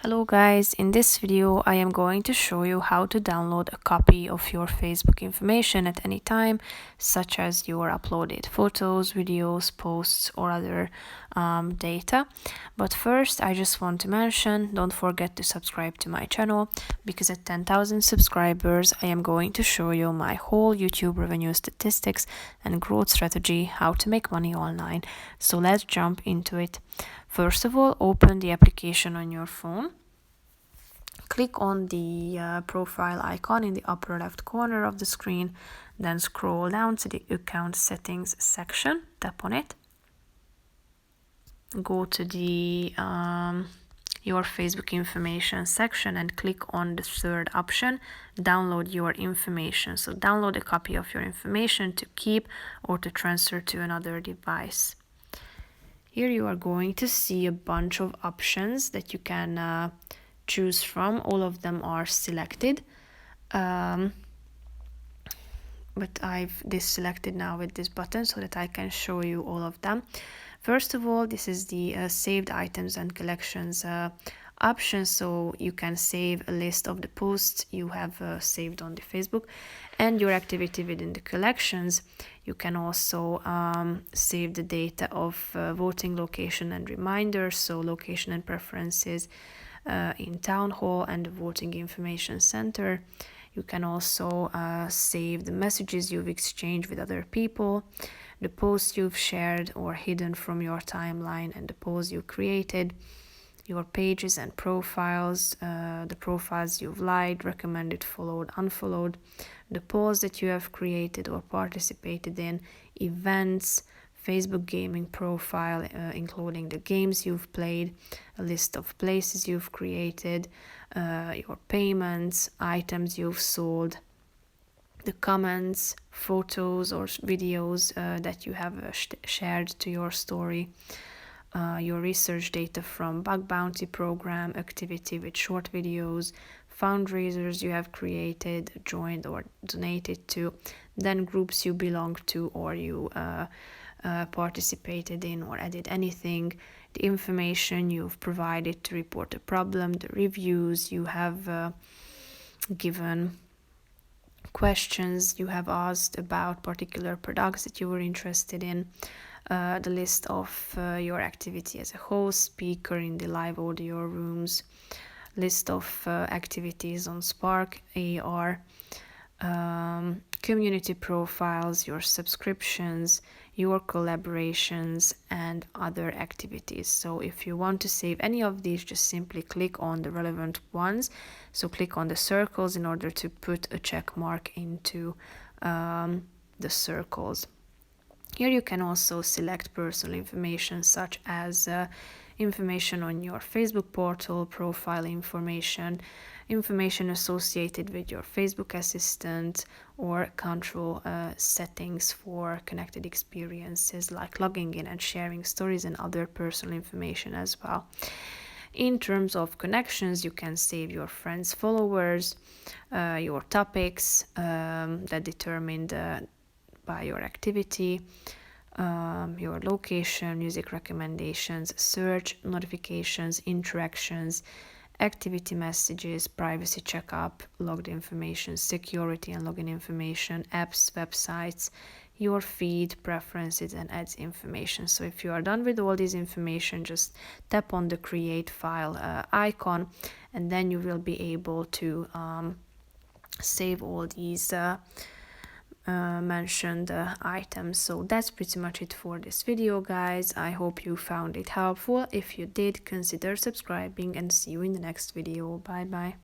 Hello guys, in this video I am going to show you how to download a copy of your Facebook information at any time, such as your uploaded photos, videos, posts or other data. But first I just want to mention, don't forget to subscribe to my channel, because at 10,000 subscribers I am going to show you my whole YouTube revenue statistics and growth strategy, how to make money online. So let's jump into it. First of all, open the application on your phone. Click on the profile icon in the upper left corner of the screen, then scroll down to the account settings section, tap on it. Go to the your Facebook information section and click on the third option, download your information. So download a copy of your information to keep or to transfer to another device. Here you are going to see a bunch of options that you can choose from. All of them are selected, but I've deselected now with this button so that I can show you all of them. First of all, this is the saved items and collections option, so you can save a list of the posts you have saved on the Facebook and your activity within the collections. You can also save the data of voting location and reminders, so location and preferences in Town Hall and the Voting Information Center. You can also save the messages you've exchanged with other people, the posts you've shared or hidden from your timeline, and the posts you created, your pages and profiles, the profiles you've liked, recommended, followed, unfollowed, the posts that you have created or participated in, events, Facebook gaming profile, including the games you've played, a list of places you've created, your payments, items you've sold, the comments, photos or videos that you have shared to your story, your research data from bug bounty program, activity with short videos, fundraisers you have created, joined or donated to, then groups you belong to or you participated in or added anything, the information you've provided to report a problem, the reviews you have given, questions you have asked about particular products that you were interested in, the list of your activity as a host, speaker in the live audio rooms, list of activities on Spark AR, community profiles, your subscriptions, your collaborations, and other activities. So if you want to save any of these, just simply click on the relevant ones. So click on the circles in order to put a check mark into the circles. Here you can also select personal information such as information on your Facebook portal, profile information, information associated with your Facebook assistant, or control settings for connected experiences like logging in and sharing stories and other personal information as well. In terms of connections, you can save your friends, followers, your topics that determined by your activity, your location, music recommendations, search, notifications, interactions, activity messages, privacy checkup, logged information, security and login information, apps, websites, your feed, preferences, and ads information. So if you are done with all this information, just tap on the create file icon, and then you will be able to save all these mentioned items. So that's pretty much it for this video, guys. I hope you found it helpful. If you did, consider subscribing, and see you in the next video. Bye bye.